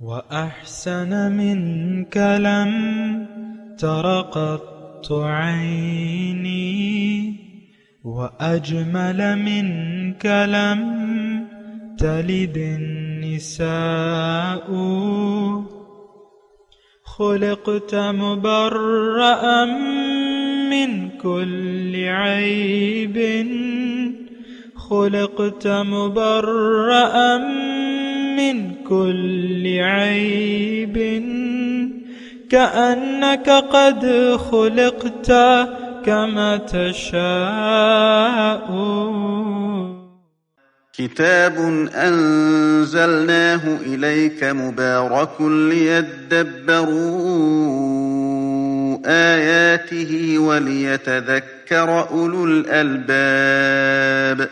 وأحسن منك لم تر قط عيني وأجمل منك لم تلد النساء خلقت مبرأ من كل عيب خلقت مبرأ من كل عيب كأنك قد خلقت كما تشاء. كتاب أنزلناه إليك مبارك ليدبروا آياته وليتذكر أولو الألباب.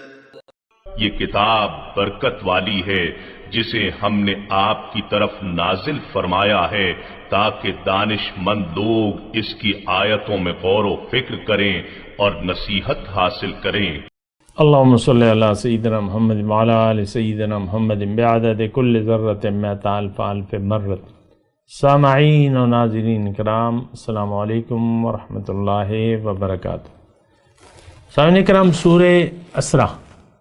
یہ کتاب برکت والی ہے جسے ہم نے آپ کی طرف نازل فرمایا ہے تاکہ دانش مند لوگ اس کی آیتوں میں غور و فکر کریں اور نصیحت حاصل کریں. اللہم صلی علی سیدنا محمد وعلی آل سیدنا محمد بعدد کل ذرۃ مئۃ الف الف مرۃ. سامعین و ناظرین کرام، السلام علیکم ورحمۃ اللہ وبرکاتہ. سامعین کرام، سورہ اسرا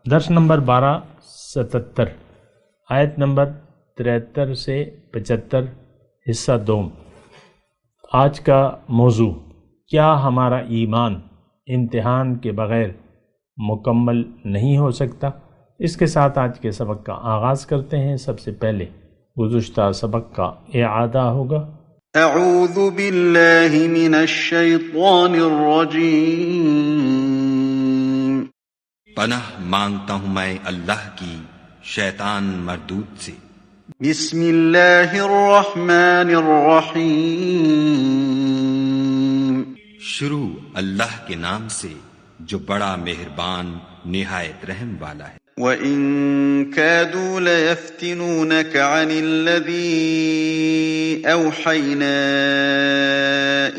درس نمبر 1277 آیت نمبر 73 سے 75 حصہ دوم. آج کا موضوع، کیا ہمارا ایمان امتحان کے بغیر مکمل نہیں ہو سکتا؟ اس کے ساتھ آج کے سبق کا آغاز کرتے ہیں. سب سے پہلے گزشتہ سبق کا اعادہ ہوگا. اعوذ باللہ من الشیطان الرجیم. پناہ مانگتا ہوں میں اللہ کی شیطان مردود سے. بسم اللہ الرحمن الرحیم. شروع اللہ کے نام سے جو بڑا مہربان نہایت رحم والا ہے. وَإِن كَادُوا لَيَفْتِنُونَكَ عَنِ الَّذِي أَوْحَيْنَا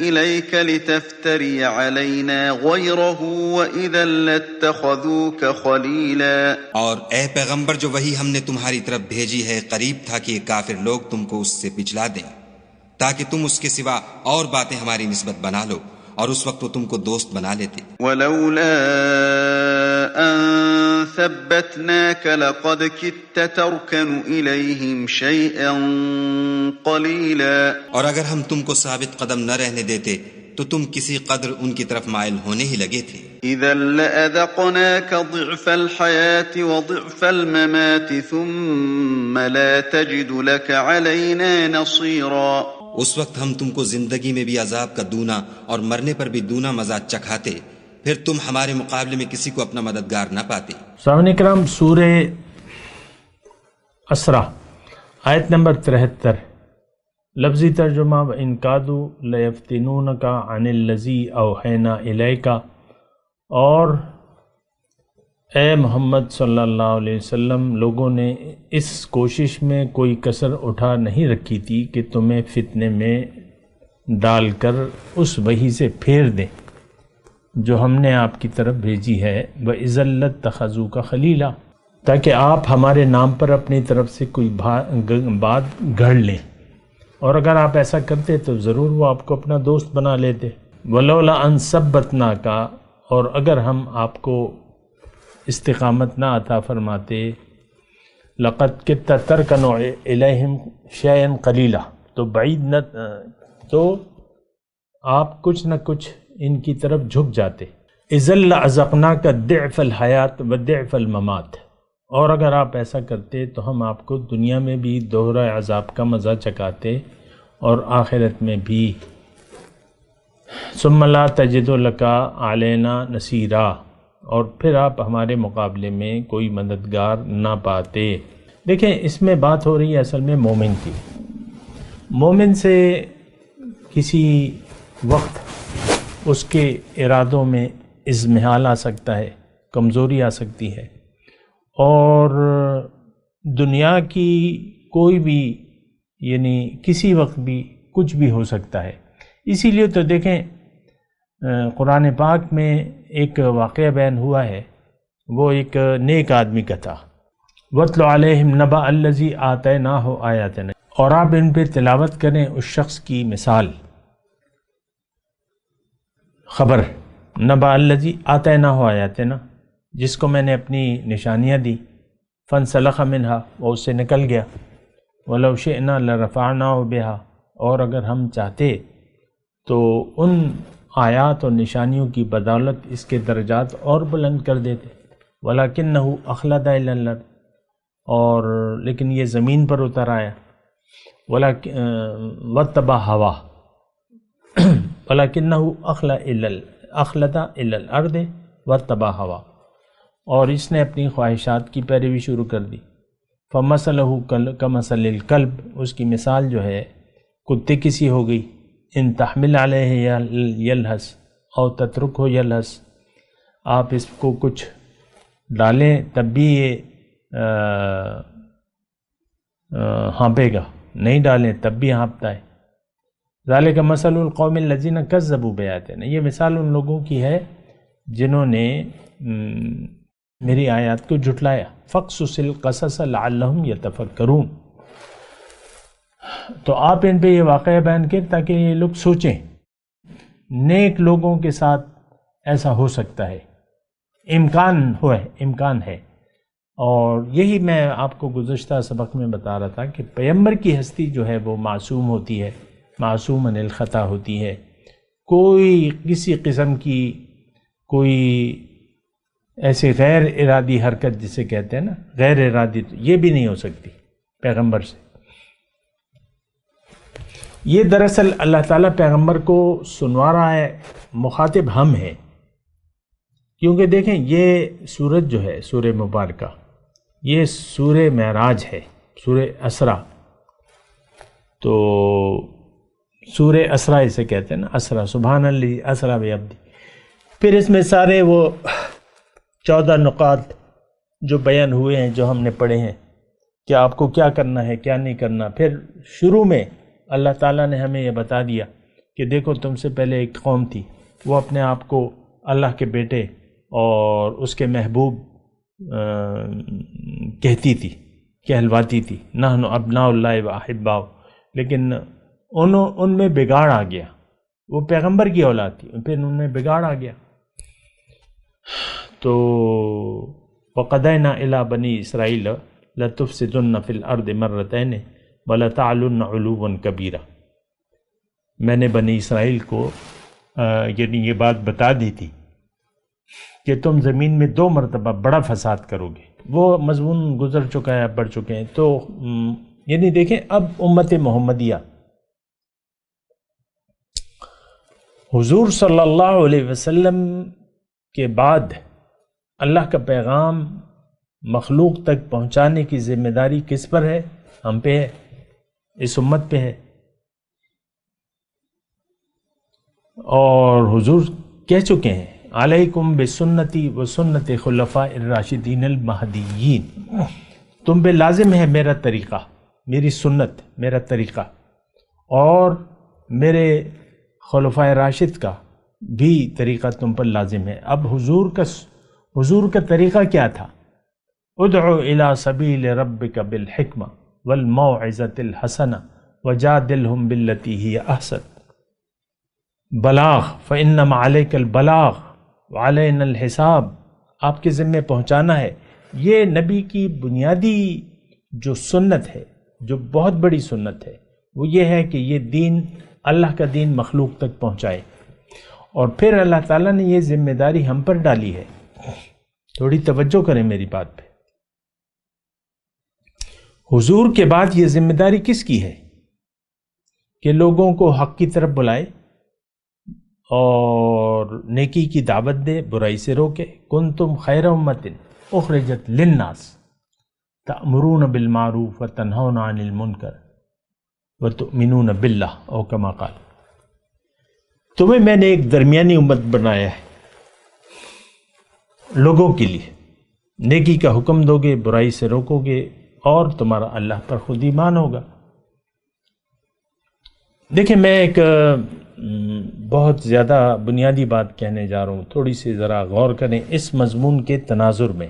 إِلَيْكَ لِتَفْتَرِيَ عَلَيْنَا غَيْرَهُ وَإِذًا لَاتَّخَذُوكَ خَلِيلًا. اور اے پیغمبر، جو وہی ہم نے تمہاری طرف بھیجی ہے قریب تھا کہ کافر لوگ تم کو اس سے پچھلا دیں تاکہ تم اس کے سوا اور باتیں ہماری نسبت بنا لو، اور اس وقت وہ تم کو دوست بنا لیتے. وَلَوْلَا أَن ثَبَّتْنَاكَ لَقَدْ كِدتَّ تَرْكَنُ إِلَيْهِمْ شَيْئًا قَلِيلًا. اور اگر ہم تم کو ثابت قدم نہ رہنے دیتے تو تم کسی قدر ان کی طرف مائل ہونے ہی لگے تھے. إِذًا لَأَذَقْنَاكَ ضِعْفَ الْحَيَاةِ وَضِعْفَ الْمَمَاتِ ثُمَّ لَا تَجِدُ لَكَ عَلَيْنَا نَصِيرًا. اس وقت ہم تم کو زندگی میں بھی عذاب کا دونا اور مرنے پر بھی دونا مزہ چکھاتے، پھر تم ہمارے مقابلے میں کسی کو اپنا مددگار نہ پاتے. سامعین کرام، سورہ اسرا آیت نمبر 73 لفظی ترجمہ: وَإِن كَادُوا لَيَفْتِنُونَكَ عَنِ الَّذِي أَوْحَيْنَا إِلَيْكَ. اور اے محمد صلی اللہ علیہ وسلم، لوگوں نے اس کوشش میں کوئی کسر اٹھا نہیں رکھی تھی کہ تمہیں فتنے میں ڈال کر اس وحی سے پھیر دیں جو ہم نے آپ کی طرف بھیجی ہے. وَإِذًا لَاتَّخَذُوكَ خَلِيلًا، تاکہ آپ ہمارے نام پر اپنی طرف سے کوئی بات گھڑ لیں، اور اگر آپ ایسا کرتے تو ضرور وہ آپ کو اپنا دوست بنا لیتے. وَلَوْلَا أَن ثَبَّتْنَاكَ، اور اگر ہم آپ کو استقامت نہ عطا فرماتے، لقد كدت تركن إليهم شيئا قليلا، تو بعید نہ تو آپ کچھ نہ کچھ ان کی طرف جھک جاتے. إذا لأذقناك ضعف الحیات وضعف الممات، اور اگر آپ ایسا کرتے تو ہم آپ کو دنیا میں بھی دوہرا عذاب کا مزہ چکاتے اور آخرت میں بھی. ثم لا تجد لك علينا نصيرا، اور پھر آپ ہمارے مقابلے میں کوئی مددگار نہ پاتے. دیکھیں، اس میں بات ہو رہی ہے اصل میں مومن کی. مومن سے کسی وقت اس کے ارادوں میں اضمحال آ سکتا ہے، کمزوری آ سکتی ہے، اور دنیا کی کوئی بھی یعنی کسی وقت بھی کچھ بھی ہو سکتا ہے. اسی لیے تو دیکھیں قرآن پاک میں ایک واقعہ بیان ہوا ہے، وہ ایک نیک آدمی کا تھا. وَاتْلُ عَلَيْهِمْ نَبَأَ الَّذِي آتَيْنَاهُ آيَاتِنَا، اور آپ ان پہ تلاوت کریں اس شخص کی مثال. خبر نبأ الذی آتیناہ آیاتنا، جس کو میں نے اپنی نشانیاں دی، فانسلخ منہا، وہ اس سے نکل گیا، ولو شئنا لرفعناہ بہا، اور اگر ہم چاہتے تو ان آیات اور نشانیوں کی بدولت اس کے درجات اور بلند کر دیتے، ولکنہ اخلد الی الارض، اور لیکن یہ زمین پر اتر آیا، واتبع ہوا، ولکنہ اخلد الی الارض واتبع ہوا، اور اس نے اپنی خواہشات کی پیروی شروع کر دی. فمثلہ کمثل الکلب، اس کی مثال جو ہے کتے کی سی ہو گئی. ان تحمل علیہ یلہس او تترکہ یلہس، آپ اس کو کچھ ڈالیں تب بھی یہ ہانپے گا، نہیں ڈالیں تب بھی ہانپتا ہے. ذالک مثل القوم الذین کذبوا بآیاتنا، یہ مثال ان لوگوں کی ہے جنہوں نے میری آیات کو جھٹلایا. فقصص القصص لعلہم یتفکرون، تو آپ ان پہ یہ واقعہ بیان کریں تاکہ یہ لوگ سوچیں. نیک لوگوں کے ساتھ ایسا ہو سکتا ہے، امکان ہے. اور یہی میں آپ کو گزشتہ سبق میں بتا رہا تھا کہ پیغمبر کی ہستی جو ہے وہ معصوم ہوتی ہے، معصوم عن الخطا ہوتی ہے. کوئی کسی قسم کی کوئی ایسی غیر ارادی حرکت جسے کہتے ہیں نا، غیر ارادی، یہ بھی نہیں ہو سکتی پیغمبر سے. یہ دراصل اللہ تعالیٰ پیغمبر کو سنوا رہا ہے، مخاطب ہم ہیں. کیونکہ دیکھیں یہ سورت جو ہے سورہ مبارکہ، یہ سورہ معراج ہے، سورہ اسرا. تو سورہ اسرا اسے کہتے ہیں نا، اسرا، سبحان الذی اسرا بعبدہ. پھر اس میں سارے وہ 14 نقاط جو بیان ہوئے ہیں، جو ہم نے پڑھے ہیں کہ آپ کو کیا کرنا ہے کیا نہیں کرنا. پھر شروع میں اللہ تعالیٰ نے ہمیں یہ بتا دیا کہ دیکھو تم سے پہلے ایک قوم تھی، وہ اپنے آپ کو اللہ کے بیٹے اور اس کے محبوب کہتی تھی، کہلواتی تھی، نحن ابناء اللہ و احباؤ. لیکن ان میں بگاڑ آ گیا. وہ پیغمبر کی اولاد تھی، پھر ان میں بگاڑ آ گیا. تو وَقَضَيْنَا إِلَىٰ بَنِي إِسْرَائِيلَ لَتُفْسِدُنَّ فِي الْأَرْضِ مَرَّتَيْنِ وَلَتَعْلُنَّ عُلُوًّا كَبِيرًا. میں نے بنی اسرائیل کو یعنی یہ بات بتا دی تھی کہ تم زمین میں 2 مرتبہ بڑا فساد کرو گے. وہ مضمون گزر چکا ہے، پڑھ چکے ہیں. تو یعنی دیکھیں اب امت محمدیہ، حضور صلی اللہ علیہ وسلم کے بعد اللہ کا پیغام مخلوق تک پہنچانے کی ذمہ داری کس پر ہے؟ ہم پہ ہے، اس امت پہ ہے. اور حضور کہہ چکے ہیں علیکم بسنتی و سنت خلفاء الراشدین المہدیین، تم پہ لازم ہے میرا طریقہ، میری سنت، میرا طریقہ، اور میرے خلفاء راشد کا بھی طریقہ تم پر لازم ہے. اب حضور کا طریقہ کیا تھا؟ ادعو الی سبیل ربک بالحکمہ والموعظۃ الحسنہ وجادلہم باللتی ہی احسن. بلاغ، فإنما علیک البلاغ وعلینا الحساب، آپ کے ذمہ پہنچانا ہے. یہ نبی کی بنیادی جو سنت ہے، جو بہت بڑی سنت ہے، وہ یہ ہے کہ یہ دین، اللہ کا دین مخلوق تک پہنچائے. اور پھر اللہ تعالیٰ نے یہ ذمہ داری ہم پر ڈالی ہے. تھوڑی توجہ کریں میری بات پہ. حضور کے بعد یہ ذمہ داری کس کی ہے کہ لوگوں کو حق کی طرف بلائے اور نیکی کی دعوت دے، برائی سے روکے. کنتم خیر امت اخرجت للناس تأمرون بالمعروف وتنہون عن المنکر وتؤمنون باللہ، او کما قال. تمہیں میں نے ایک درمیانی امت بنایا ہے، لوگوں کے لیے نیکی کا حکم دو گے، برائی سے روکو گے، اور تمہارا اللہ پر خود ایمان ہوگا. دیکھیں میں ایک بہت زیادہ بنیادی بات کہنے جا رہا ہوں، تھوڑی سی ذرا غور کریں اس مضمون کے تناظر میں.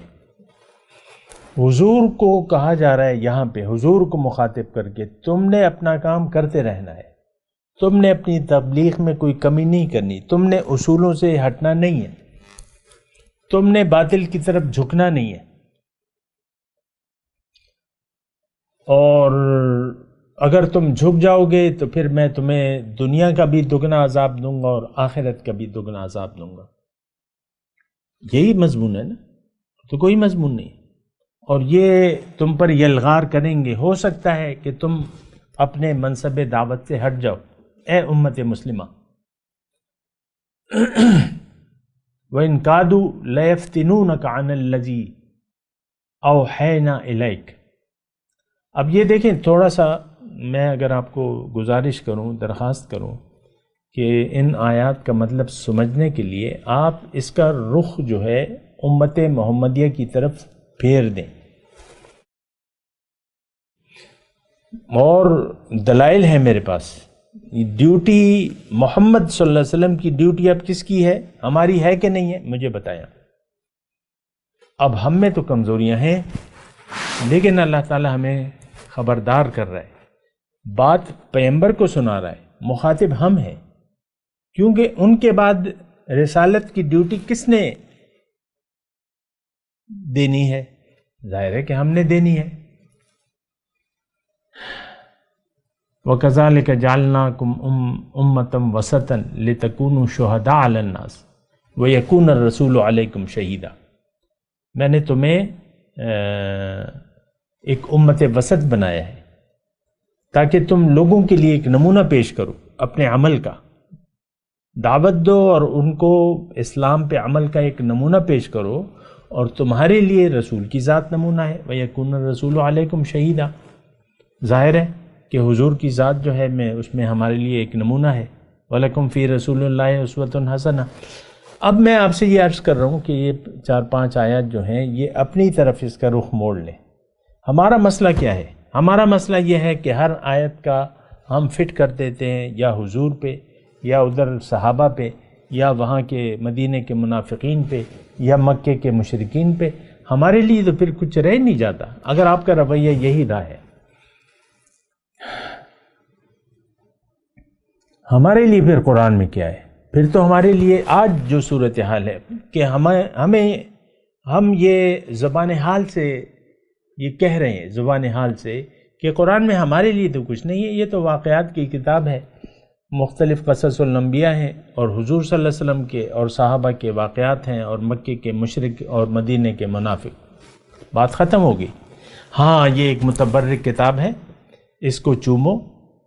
حضور کو کہا جا رہا ہے یہاں پہ، حضور کو مخاطب کر کے، تم نے اپنا کام کرتے رہنا ہے، تم نے اپنی تبلیغ میں کوئی کمی نہیں کرنی، تم نے اصولوں سے ہٹنا نہیں ہے، تم نے باطل کی طرف جھکنا نہیں ہے، اور اگر تم جھک جاؤ گے تو پھر میں تمہیں دنیا کا بھی دگنا عذاب دوں گا اور آخرت کا بھی دگنا عذاب دوں گا۔ یہی مضمون ہے نا، تو کوئی مضمون نہیں۔ اور یہ تم پر یلغار کریں گے، ہو سکتا ہے کہ تم اپنے منصب دعوت سے ہٹ جاؤ اے امت مسلمہ۔ وَإِن كَادُوا لَيَفْتِنُونَكَ عَنِ الَّذِي أَوْحَيْنَا إِلَيْكَ۔ اب یہ دیکھیں، تھوڑا سا میں اگر آپ کو گزارش کروں، درخواست کروں کہ ان آیات کا مطلب سمجھنے کے لیے آپ اس کا رخ جو ہے امت محمدیہ کی طرف پھیر دیں، اور دلائل ہیں میرے پاس۔ ڈیوٹی محمد صلی اللہ علیہ وسلم کی ڈیوٹی اب کس کی ہے؟ ہماری ہے کہ نہیں ہے؟ مجھے بتایا۔ اب ہم میں تو کمزوریاں ہیں، لیکن اللہ تعالی ہمیں خبردار کر رہا ہے، بات پیغمبر کو سنا رہا ہے، مخاطب ہم ہیں، کیونکہ ان کے بعد رسالت کی ڈیوٹی کس نے دینی ہے؟ ظاہر ہے کہ ہم نے دینی ہے۔ وَكَذَلِكَ جَعَلْنَاكُمْ أُمَّةً وَسَطًا لِتَكُونُوا شُهَدَاءَ عَلَى النَّاسِ وَيَكُونَ الرَّسُولُ عَلَيْكُمْ شَهِيدًا۔ میں نے تمہیں ایک امت وسط بنایا ہے تاکہ تم لوگوں کے لیے ایک نمونہ پیش کرو، اپنے عمل کا دعوت دو اور ان کو اسلام پہ عمل کا ایک نمونہ پیش کرو، اور تمہارے لیے رسول کی ذات نمونہ ہے۔ وَيَكُونَ الرَّسُولُ عَلَيْكُمْ شَهِيدًا، ظاہر ہے کہ حضور کی ذات جو ہے اس میں ہمارے لیے ایک نمونہ ہے۔ وَلَكُمْ فِي رَسُولِ اللَّهِ أُسْوَةٌ حَسَنَةٌ۔ اب میں آپ سے یہ عرض کر رہا ہوں کہ یہ 4-5 آیات جو ہیں یہ اپنی طرف اس کا رخ موڑ لیں۔ ہمارا مسئلہ کیا ہے؟ ہمارا مسئلہ یہ ہے کہ ہر آیت کا ہم فٹ کر دیتے ہیں یا حضور پہ، یا ادھر صحابہ پہ، یا وہاں کے مدینے کے منافقین پہ، یا مکے کے مشرکین پہ۔ ہمارے لیے تو پھر کچھ رہ نہیں جاتا اگر آپ کا رویہ یہی رہا ہے۔ ہمارے لیے پھر قرآن میں کیا ہے؟ پھر تو ہمارے لیے آج جو صورتحال ہے کہ ہم یہ زبان حال سے یہ کہہ رہے ہیں، زبان حال سے، کہ قرآن میں ہمارے لیے تو کچھ نہیں ہے، یہ تو واقعات کی کتاب ہے، مختلف قصص الانبیاء ہیں، اور حضور صلی اللہ علیہ وسلم کے اور صحابہ کے واقعات ہیں، اور مکے کے مشرک اور مدینے کے منافق۔ بات ختم ہوگی۔ ہاں، یہ ایک متبرک کتاب ہے، اس کو چومو،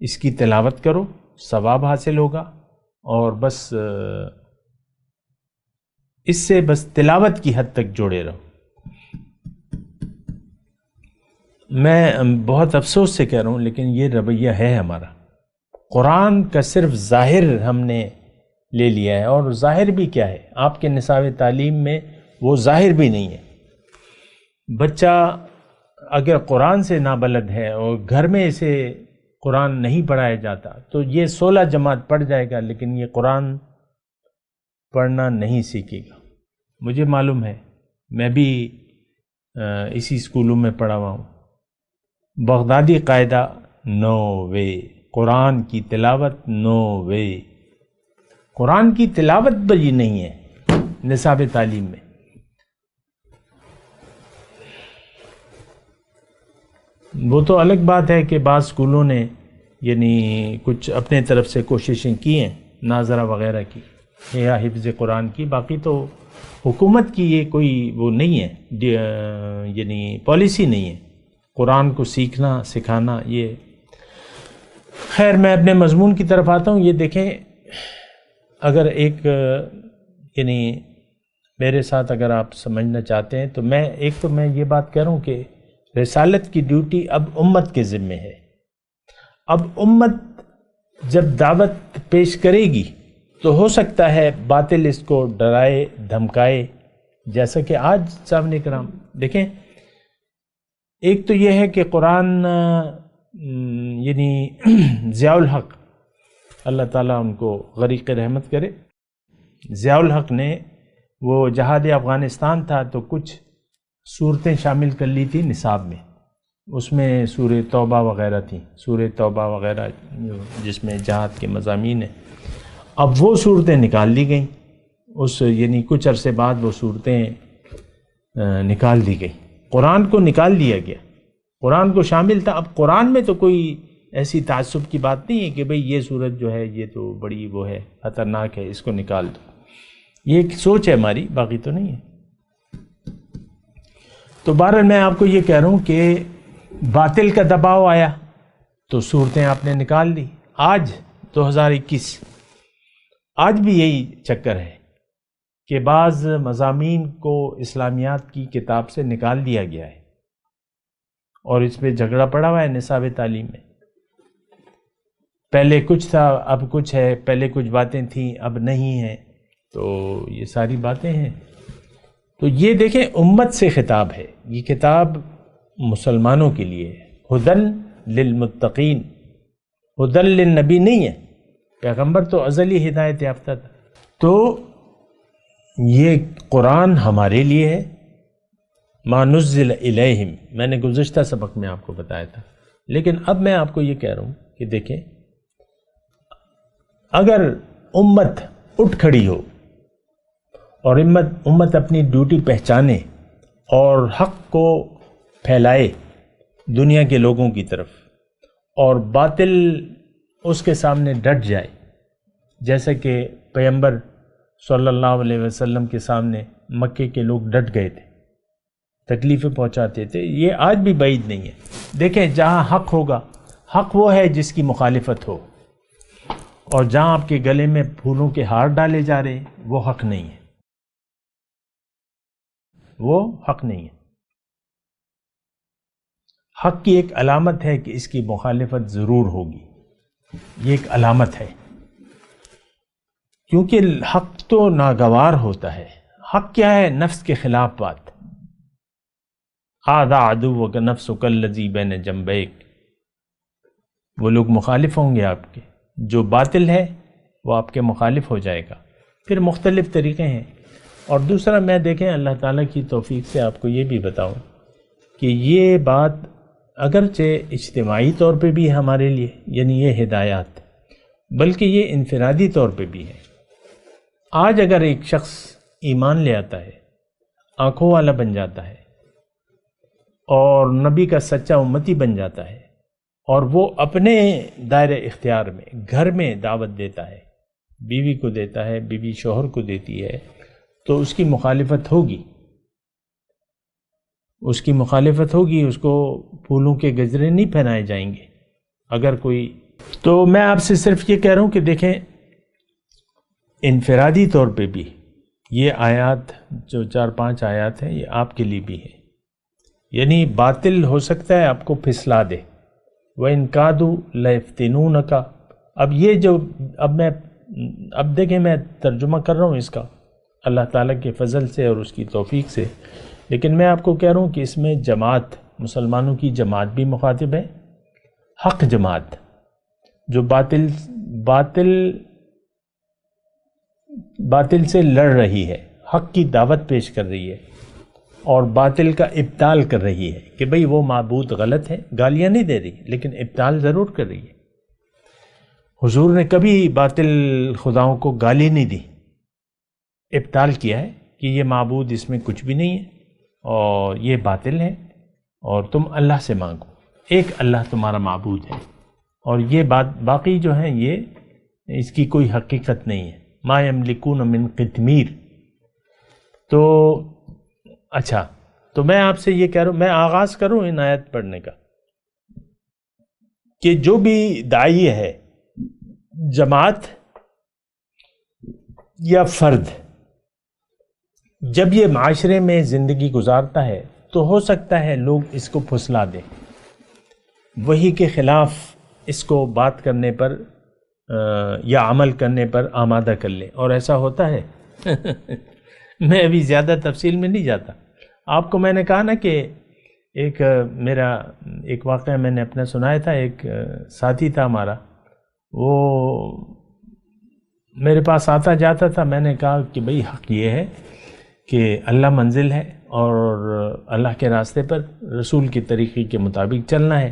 اس کی تلاوت کرو، ثواب حاصل ہوگا، اور بس اس سے بس تلاوت کی حد تک جوڑے رہو۔ میں بہت افسوس سے کہہ رہا ہوں، لیکن یہ رویہ ہے ہمارا۔ قرآن کا صرف ظاہر ہم نے لے لیا ہے، اور ظاہر بھی کیا ہے؟ آپ کے نصاب تعلیم میں وہ ظاہر بھی نہیں ہے۔ بچہ اگر قرآن سے نابلد ہے اور گھر میں اسے قرآن نہیں پڑھایا جاتا تو یہ 16 جماعت پڑھ جائے گا، لیکن یہ قرآن پڑھنا نہیں سیکھے گا۔ مجھے معلوم ہے، میں بھی اسی اسکولوں میں پڑھا ہوا ہوں۔ بغدادی قاعدہ، نو وے، قرآن کی تلاوت نو وے، قرآن کی تلاوت بھی نہیں ہے نصاب تعلیم میں۔ وہ تو الگ بات ہے کہ بعض اسکولوں نے یعنی کچھ اپنے طرف سے کوششیں کی ہیں، ناظرہ وغیرہ کی یا حفظ قرآن کی، باقی تو حکومت کی یہ کوئی وہ نہیں ہے، یعنی پالیسی نہیں ہے قرآن کو سیکھنا سکھانا۔ یہ خیر، میں اپنے مضمون کی طرف آتا ہوں۔ یہ دیکھیں، اگر ایک یعنی میرے ساتھ اگر آپ سمجھنا چاہتے ہیں تو میں یہ بات کہہ رہا ہوں کہ رسالت کی ڈیوٹی اب امت کے ذمے ہے۔ اب امت جب دعوت پیش کرے گی تو ہو سکتا ہے باطل اس کو ڈرائے دھمکائے، جیسا کہ آج صاحب کرام دیکھیں، ایک تو یہ ہے کہ قرآن یعنی ضیاء الحق، اللہ تعالیٰ ان کو غریق رحمت کرے، ضیاء الحق نے وہ جہاد افغانستان تھا تو کچھ صورتیں شامل کر لی تھی نصاب میں، اس میں سورہ توبہ وغیرہ تھیں، سورہ توبہ وغیرہ جس میں جہاد کے مضامین ہیں، اب وہ صورتیں نکال لی گئیں، یعنی کچھ عرصے بعد وہ صورتیں نکال دی گئیں، قرآن کو نکال دیا گیا، قرآن کو شامل تھا۔ اب قرآن میں تو کوئی ایسی تعصب کی بات نہیں ہے کہ بھئی یہ صورت جو ہے یہ تو بڑی وہ ہے، خطرناک ہے، اس کو نکال دو، یہ ایک سوچ ہے ہماری، باقی تو نہیں ہے۔ تو بہرحال میں آپ کو یہ کہہ رہا ہوں کہ باطل کا دباؤ آیا تو صورتیں آپ نے نکال دی۔ آج 2021 آج بھی یہی چکر ہے کہ بعض مضامین کو اسلامیات کی کتاب سے نکال دیا گیا ہے اور اس پہ جھگڑا پڑا ہوا ہے نصاب تعلیم میں۔ پہلے کچھ تھا اب کچھ ہے، پہلے کچھ باتیں تھیں اب نہیں ہیں، تو یہ ساری باتیں ہیں۔ تو یہ دیکھیں امت سے خطاب ہے، یہ کتاب مسلمانوں کے لیے ہے، ہدن للمتقین، ہدن للنبی نہیں ہے، پیغمبر تو ازلی ہدایت یافتہ تھا۔ تو یہ قرآن ہمارے لیے ہے، ما نزل الیہم، میں نے گزشتہ سبق میں آپ کو بتایا تھا۔ لیکن اب میں آپ کو یہ کہہ رہا ہوں کہ دیکھیں اگر امت اٹھ کھڑی ہو اور امت اپنی ڈیوٹی پہچانے اور حق کو پھیلائے دنیا کے لوگوں کی طرف، اور باطل اس کے سامنے ڈٹ جائے، جیسا کہ پیغمبر صلی اللہ علیہ وسلم کے سامنے مکے کے لوگ ڈٹ گئے تھے، تکلیفیں پہنچاتے تھے، یہ آج بھی بعید نہیں ہے۔ دیکھیں جہاں حق ہوگا، حق وہ ہے جس کی مخالفت ہو، اور جہاں آپ کے گلے میں پھولوں کے ہار ڈالے جا رہے ہیں وہ حق نہیں ہے، وہ حق نہیں ہے۔ حق کی ایک علامت ہے کہ اس کی مخالفت ضرور ہوگی، یہ ایک علامت ہے، کیونکہ حق تو ناگوار ہوتا ہے۔ حق کیا ہے؟ نفس کے خلاف بات، ھذا عدوک نفسک الذی بین جنبیک، وہ لوگ مخالف ہوں گے آپ کے، جو باطل ہے وہ آپ کے مخالف ہو جائے گا۔ پھر مختلف طریقے ہیں۔ اور دوسرا میں دیکھیں اللہ تعالیٰ کی توفیق سے آپ کو یہ بھی بتاؤں کہ یہ بات اگرچہ اجتماعی طور پہ بھی ہمارے لیے، یعنی یہ ہدایات، بلکہ یہ انفرادی طور پہ بھی ہے۔ آج اگر ایک شخص ایمان لے آتا ہے، آنکھوں والا بن جاتا ہے اور نبی کا سچا امتی بن جاتا ہے، اور وہ اپنے دائرہ اختیار میں گھر میں دعوت دیتا ہے، بیوی کو دیتا ہے، بیوی شوہر کو دیتی ہے، تو اس کی مخالفت ہوگی، اس کی مخالفت ہوگی، اس کو پھولوں کے گجرے نہیں پہنائے جائیں گے اگر کوئی۔ تو میں آپ سے صرف یہ کہہ رہا ہوں کہ دیکھیں انفرادی طور پہ بھی یہ آیات جو 4-5 آیات ہیں یہ آپ کے لیے بھی ہے، یعنی باطل ہو سکتا ہے آپ کو پھسلا دے، وَإِن كَادُوا لَيَفْتِنُونَكَ۔ اب یہ جو اب دیکھیں میں ترجمہ کر رہا ہوں اس کا اللہ تعالیٰ کے فضل سے اور اس کی توفیق سے، لیکن میں آپ کو کہہ رہا ہوں کہ اس میں جماعت، مسلمانوں کی جماعت بھی مخاطب ہے، حق جماعت جو باطل سے لڑ رہی ہے، حق کی دعوت پیش کر رہی ہے اور باطل کا ابطال کر رہی ہے کہ بھئی وہ معبود غلط ہے، گالیاں نہیں دے رہی لیکن ابطال ضرور کر رہی ہے۔ حضور نے کبھی باطل خداؤں کو گالی نہیں دی، ابطال کیا ہے کہ یہ معبود اس میں کچھ بھی نہیں ہے اور یہ باطل ہے، اور تم اللہ سے مانگو، ایک اللہ تمہارا معبود ہے، اور یہ بات باقی جو ہیں یہ اس کی کوئی حقیقت نہیں ہے۔ ما یملکون من قطمیر۔ تو اچھا، تو میں آپ سے یہ کہہ رہا ہوں، میں آغاز کروں ان آیت پڑھنے کا کہ جو بھی داعی ہے، جماعت یا فرد، جب یہ معاشرے میں زندگی گزارتا ہے تو ہو سکتا ہے لوگ اس کو پھسلا دیں، وہی کے خلاف اس کو بات کرنے پر یا عمل کرنے پر آمادہ کر لیں، اور ایسا ہوتا ہے۔ میں ابھی زیادہ تفصیل میں نہیں جاتا، آپ کو میں نے کہا نا کہ میرا ایک واقعہ میں نے اپنا سنایا تھا، ایک ساتھی تھا ہمارا، وہ میرے پاس آتا جاتا تھا، میں نے کہا کہ بھئی حق یہ ہے کہ اللہ منزل ہے اور اللہ کے راستے پر رسول کے طریقے کے مطابق چلنا ہے.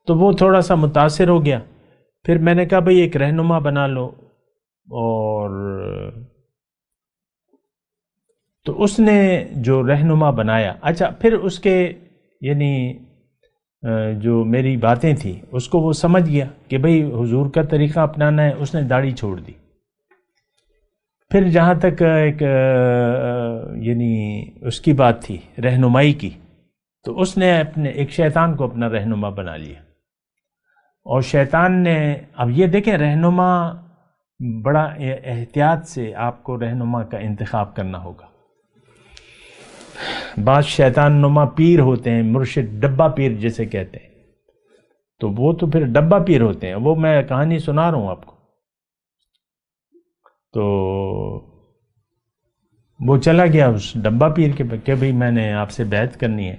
تو وہ تھوڑا سا متاثر ہو گیا. پھر میں نے کہا بھئی ایک رہنما بنا لو، اور تو اس نے جو رہنما بنایا. اچھا پھر اس کے یعنی جو میری باتیں تھیں اس کو وہ سمجھ گیا کہ بھئی حضور کا طریقہ اپنانا ہے. اس نے داڑھی چھوڑ دی. پھر جہاں تک ایک یعنی اس کی بات تھی رہنمائی کی، تو اس نے اپنے ایک شیطان کو اپنا رہنما بنا لیا. اور شیطان نے، اب یہ دیکھیں رہنما بڑا احتیاط سے آپ کو رہنما کا انتخاب کرنا ہوگا. بعض شیطان نما پیر ہوتے ہیں، مرشد ڈبہ پیر جسے کہتے ہیں، تو وہ تو پھر ڈبہ پیر ہوتے ہیں. وہ میں کہانی سنا رہا ہوں آپ کو. تو وہ چلا گیا اس ڈبہ پیر کے کہ بھئی میں نے آپ سے بیعت کرنی ہے.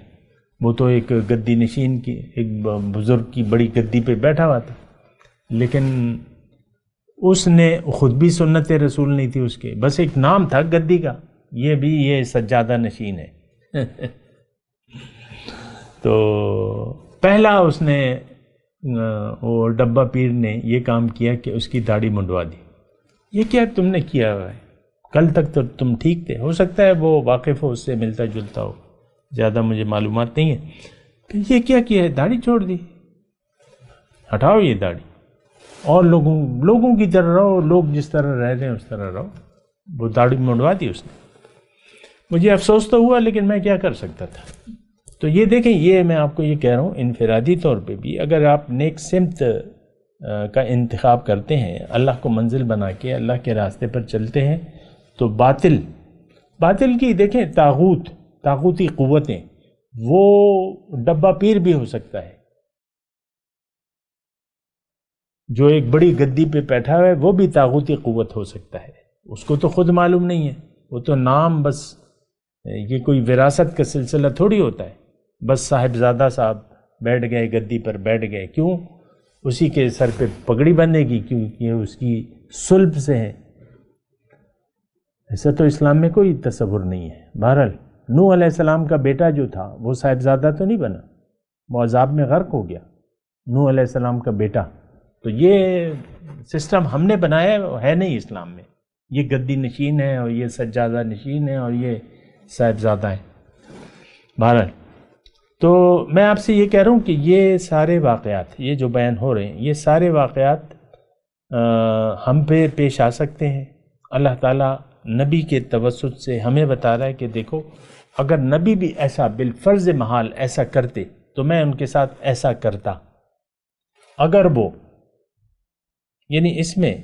وہ تو ایک گدی نشین کی، ایک بزرگ کی بڑی گدی پہ بیٹھا ہوا تھا، لیکن اس نے خود بھی سنت رسول نہیں تھی اس کے، بس ایک نام تھا گدی کا، یہ سجادہ نشین ہے. تو پہلا اس نے وہ ڈبہ پیر نے یہ کام کیا کہ اس کی داڑھی منڈوا دی. یہ کیا تم نے کیا ہے؟ کل تک تو تم ٹھیک تھے. ہو سکتا ہے وہ واقف ہو، اس سے ملتا جلتا ہو، زیادہ مجھے معلومات نہیں ہے. کہ یہ کیا ہے؟ داڑھی چھوڑ دی. ہٹاؤ یہ داڑھی اور لوگوں کی طرح رہو، لوگ جس طرح رہ رہے ہیں اس طرح رہو. وہ داڑھی منڈوا دی اس نے. مجھے افسوس تو ہوا، لیکن میں کیا کر سکتا تھا. تو یہ دیکھیں، یہ میں آپ کو یہ کہہ رہا ہوں انفرادی طور پہ بھی اگر آپ نیک سمت کا انتخاب کرتے ہیں، اللہ کو منزل بنا کے اللہ کے راستے پر چلتے ہیں، تو باطل کی دیکھیں طاغوتی قوتیں، وہ ڈبہ پیر بھی ہو سکتا ہے جو ایک بڑی گدی پہ بیٹھا ہوا ہے، وہ بھی طاغوتی قوت ہو سکتا ہے. اس کو تو خود معلوم نہیں ہے، وہ تو نام، بس یہ کوئی وراثت کا سلسلہ تھوڑی ہوتا ہے. بس صاحبزادہ صاحب بیٹھ گئے گدی پر، بیٹھ گئے. کیوں؟ اسی کے سر پہ پگڑی بندھے گی کیونکہ اس کی صلب سے ہے. ایسا تو اسلام میں کوئی تصور نہیں ہے. بہرحال نوح علیہ السلام کا بیٹا جو تھا وہ صاحبزادہ تو نہیں بنا، وہ عذاب میں غرق ہو گیا. نوح علیہ السلام کا بیٹا. تو یہ سسٹم ہم نے بنایا ہے نہیں اسلام میں. یہ گدی نشین ہے اور یہ سجادہ نشین ہے اور یہ صاحبزادہ ہے. بہرحال تو میں آپ سے یہ کہہ رہا ہوں کہ یہ سارے واقعات، یہ جو بیان ہو رہے ہیں، یہ سارے واقعات ہم پہ پیش آ سکتے ہیں. اللہ تعالیٰ نبی کے توسط سے ہمیں بتا رہا ہے کہ دیکھو، اگر نبی بھی ایسا بالفرض محال ایسا کرتے تو میں ان کے ساتھ ایسا کرتا. اگر وہ اس میں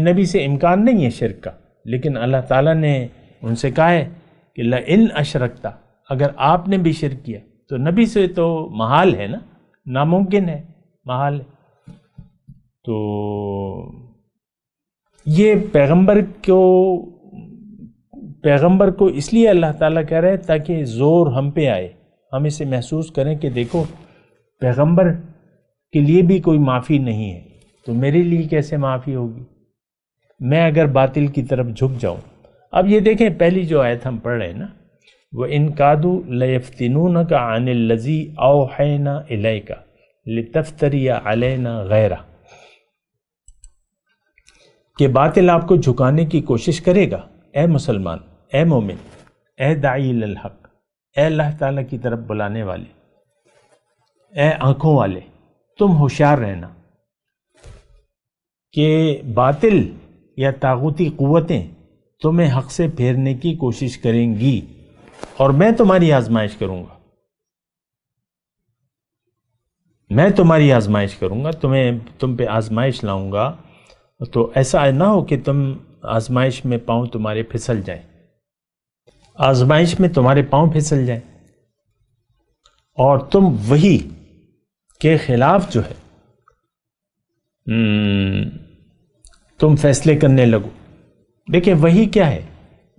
نبی سے امکان نہیں ہے شرک کا، لیکن اللہ تعالیٰ نے ان سے کہا ہے کہ لئن اشرکتا، اگر آپ نے بھی شرک کیا تو نبی سے تو محال ہے نا، ناممکن ہے، محال ہے. تو یہ پیغمبر کو اس لیے اللہ تعالیٰ کہہ رہے ہیں تاکہ زور ہم پہ آئے، ہم اسے محسوس کریں کہ دیکھو پیغمبر کے لیے بھی کوئی معافی نہیں ہے، تو میرے لیے کیسے معافی ہوگی میں اگر باطل کی طرف جھک جاؤں. اب یہ دیکھیں پہلی جو آیت ہم پڑھ رہے ہیں نا، وَإِن كَادُوا لَيَفْتِنُونَكَ عَنِ الَّذِي أَوْحَيْنَا إِلَيْكَ لِتَفْتَرِيَ عَلَيْنَا غَيْرَهُ، کہ باطل آپ کو جھکانے کی کوشش کرے گا. اے مسلمان، اے مومن، اے داعی الحق، اے اللہ تعالیٰ کی طرف بلانے والے، اے آنکھوں والے، تم ہوشیار رہنا کہ باطل یا طاغوتی قوتیں تمہیں حق سے پھیرنے کی کوشش کریں گی، اور میں تمہاری آزمائش کروں گا. میں تمہاری آزمائش کروں گا، تم پہ آزمائش لاؤں گا. تو ایسا نہ ہو کہ تم آزمائش میں پاؤں تمہارے پھسل جائیں، آزمائش میں تمہارے پاؤں پھسل جائیں اور تم وہی کے خلاف جو ہے تم فیصلے کرنے لگو. دیکھیں وہی کیا ہے،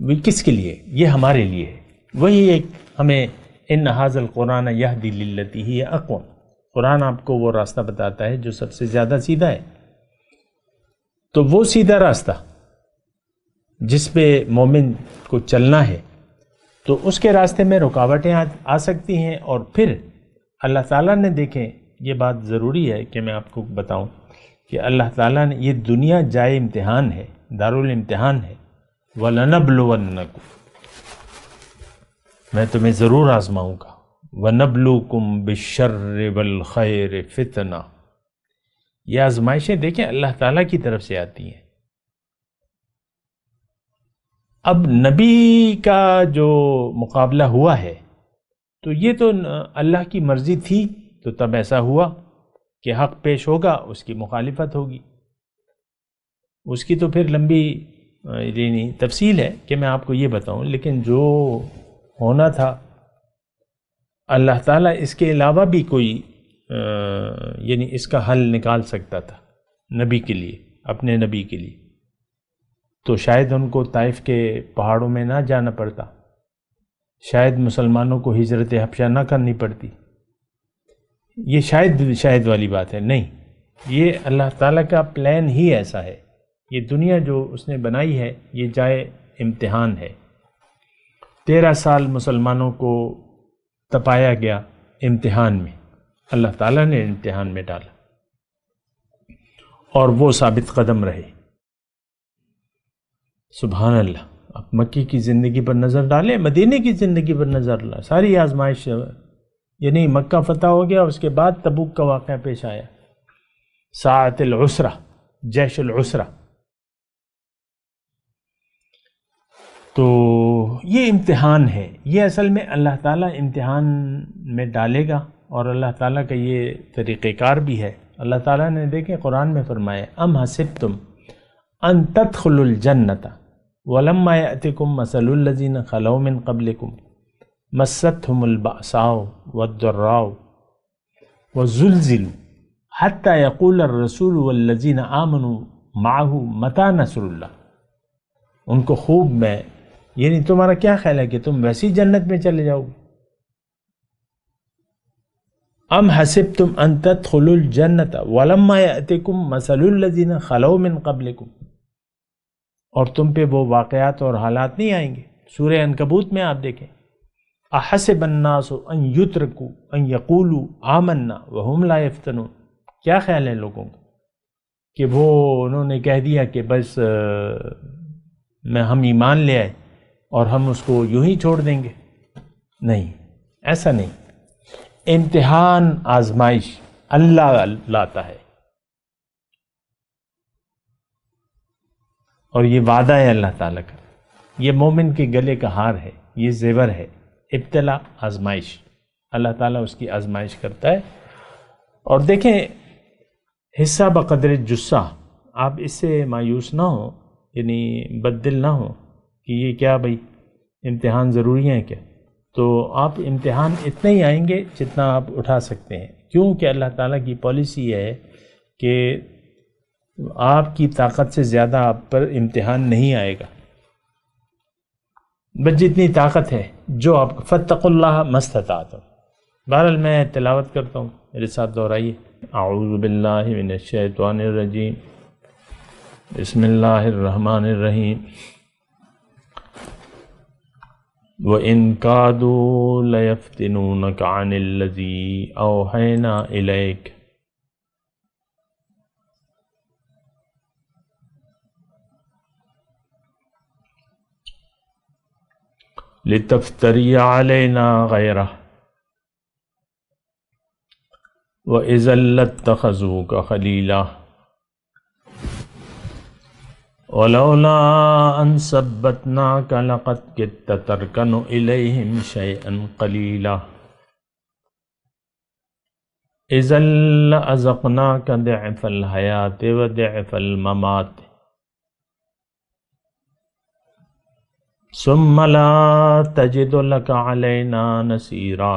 وہ کس کے لیے؟ یہ ہمارے لیے ہے. وہی ایک ہمیں ان ھذا القرآن یہدی للتی ہی اقوم، قرآن آپ کو وہ راستہ بتاتا ہے جو سب سے زیادہ سیدھا ہے. تو وہ سیدھا راستہ جس پہ مومن کو چلنا ہے، تو اس کے راستے میں رکاوٹیں آ سکتی ہیں. اور پھر اللہ تعالیٰ نے دیکھیں، یہ بات ضروری ہے کہ میں آپ کو بتاؤں کہ اللہ تعالیٰ نے یہ دنیا جائے امتحان ہے، دارالامتحان ہے. وَلَنَبْلُوَنَّكُمْ، میں تمہیں ضرور آزماؤں گا. وَنَبْلُوكُمْ بِالشَّرِّ وَالْخَيْرِ فِتْنَةً، یہ آزمائشیں دیکھیں اللہ تعالیٰ کی طرف سے آتی ہیں. اب نبی کا جو مقابلہ ہوا ہے تو یہ تو اللہ کی مرضی تھی، تو تب ایسا ہوا کہ حق پیش ہوگا، اس کی مخالفت ہوگی. اس کی تو پھر لمبی تفصیل ہے کہ میں آپ کو یہ بتاؤں، لیکن جو ہونا تھا اللہ تعالیٰ اس کے علاوہ بھی کوئی یعنی اس کا حل نکال سکتا تھا نبی کے لیے، اپنے نبی کے لیے. تو شاید ان کو طائف کے پہاڑوں میں نہ جانا پڑتا، شاید مسلمانوں کو ہجرت حبشہ نہ کرنی پڑتی. یہ شاید والی بات ہے، نہیں، یہ اللہ تعالیٰ کا پلان ہی ایسا ہے. یہ دنیا جو اس نے بنائی ہے یہ جائے امتحان ہے. 13 سال مسلمانوں کو تپایا گیا امتحان میں، اللہ تعالیٰ نے امتحان میں ڈالا اور وہ ثابت قدم رہے. سبحان اللہ. اب مکی کی زندگی پر نظر ڈالیں، مدینے کی زندگی پر نظر ڈالیں، ساری آزمائش، یعنی مکہ فتح ہو گیا، اس کے بعد تبوک کا واقعہ پیش آیا، ساعت العسرہ، جیش العسرہ. تو یہ امتحان ہے، یہ اصل میں اللہ تعالیٰ امتحان میں ڈالے گا، اور اللہ تعالیٰ کا یہ طریقہ کار بھی ہے. اللہ تعالیٰ نے دیکھیں قرآن میں فرمایا، ام حسبتم ان تدخلوا الجنۃ ولما یأتکم مثل الذین خلوا من قبلکم مستهم البأساء والضراء وزلزلوا حتى يقول الرسول والذین آمنوا معه متى نصر اللہ. ان کو خوب میں، یعنی تمہارا کیا خیال ہے کہ تم ویسی جنت میں چلے جاؤ گے؟ ام حسبتم ان تدخلوا الجنۃ ولما یأتکم مثل الذین خلوا من قبلکم، اور تم پہ وہ واقعات اور حالات نہیں آئیں گے. سورہ عنکبوت میں آپ دیکھیں، احسب الناس ان یترکوا ان یقولوا آمنا وهم لا یفتنون، کیا خیال ہے لوگوں کا کہ وہ انہوں نے کہہ دیا کہ بس میں ہم ایمان لے آئے اور ہم اس کو یوں ہی چھوڑ دیں گے؟ نہیں، ایسا نہیں. امتحان، آزمائش اللہ لاتا ہے، اور یہ وعدہ ہے اللہ تعالیٰ کا. یہ مومن کے گلے کا ہار ہے، یہ زیور ہے. ابتلا، آزمائش، اللہ تعالیٰ اس کی آزمائش کرتا ہے. اور دیکھیں، حصہ بقدر جسہ، آپ اس سے مایوس نہ ہوں، یعنی بددل نہ ہوں کہ یہ کیا بھائی امتحان ضروری ہیں کیا. تو آپ امتحان اتنے ہی آئیں گے جتنا آپ اٹھا سکتے ہیں، کیونکہ اللہ تعالیٰ کی پالیسی ہے کہ آپ کی طاقت سے زیادہ آپ پر امتحان نہیں آئے گا، بس جتنی طاقت ہے جو آپ کو. فاتقوا اللہ ما استطعتم. بہرحال میں تلاوت کرتا ہوں، میرے ساتھ دہرائیے. اعوذ باللہ من الشیطان الرجیم، بسم اللہ الرحمن الرحیم. وَإِن كَادُوا لَيَفْتِنُونَكَ عَنِ الَّذِي أَوْحَيْنَا إِلَيْكَ لِتَفْتَرِيَ عَلَيْنَا غَيْرَهُ وَإِذًا لَاتَّخَذُوكَ خَلِيلًا وَلَوْلَا أَن ثَبَّتْنَاكَ لَقَدْ كِدتَّ تَرْكَنُ إِلَيْهِمْ شَيْئًا قَلِيلًا إِذًا لَأَذَقْنَاكَ ضِعْفَ الْحَيَاةِ وَضِعْفَ الْمَمَاتِ ثُمَّ لَا تَجِدُ لَكَ عَلَيْنَا نَصِيرًا.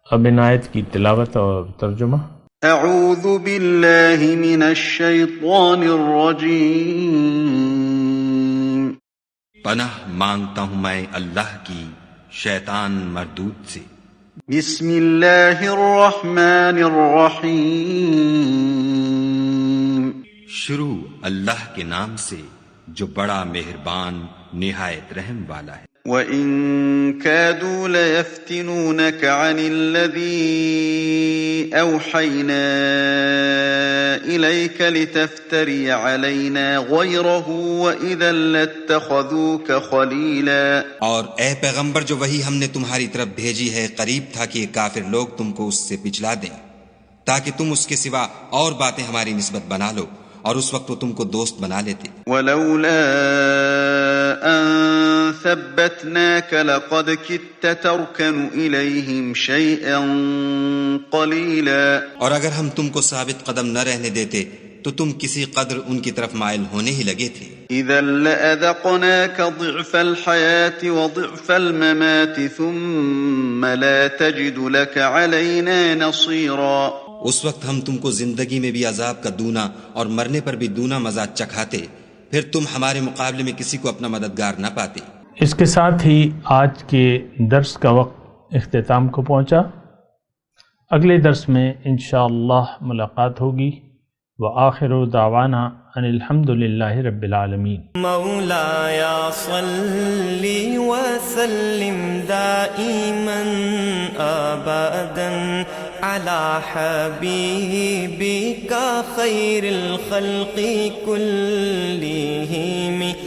اب ان آیت کی تلاوت اور ترجمہ. اعوذ باللہ من الشیطان الرجیم. پناہ مانگتا ہوں میں اللہ کی شیطان مردود سے. بسم اللہ الرحمن الرحیم. شروع اللہ کے نام سے جو بڑا مہربان نہایت رحم والا ہے. وَإِن كَادُوا لَيَفْتِنُونَكَ عَنِ الَّذِي أَوْحَيْنَا إِلَيْكَ لِتَفْتَرِيَ عَلَيْنَا غَيْرَهُ وَإِذًا لَّاتَّخَذُوكَ خَلِيلًا۔ اور اے پیغمبر جو وہی ہم نے تمہاری طرف بھیجی ہے قریب تھا کہ یہ کافر لوگ تم کو اس سے پچھلا دیں تاکہ تم اس کے سوا اور باتیں ہماری نسبت بنا لو، اور اس وقت وہ تم کو دوست بنا لیتے۔ وَلَوْلَا أَن ثَبَّتْنَاكَ لَقَدْ كِدتَّ تَرْكَنُ إِلَيْهِمْ شَيْئًا قَلِيلًا۔ اور اگر ہم تم کو ثابت قدم نہ رہنے دیتے تو تم کسی قدر ان کی طرف مائل ہونے ہی لگے تھے۔ إِذًا لَّأَذَقْنَاكَ ضِعْفَ الْحَيَاةِ وَضِعْفَ الْمَمَاتِ ثُمَّ لَا تَجِدُ لَكَ عَلَيْنَا نَصِيرًا۔ اس وقت ہم تم کو زندگی میں بھی عذاب کا دونا اور مرنے پر بھی دونا مزہ چکھاتے، پھر تم ہمارے مقابلے میں کسی کو اپنا مددگار نہ پاتے۔ اس کے ساتھ ہی آج کے درس کا وقت اختتام کو پہنچا۔ اگلے درس میں انشاءاللہ ملاقات ہوگی۔ وآخر دعوانا ان الحمد للہ رب العالمین۔ مولاي صل وسلم دائما أبدا على حبيبك خير الخلق كلهم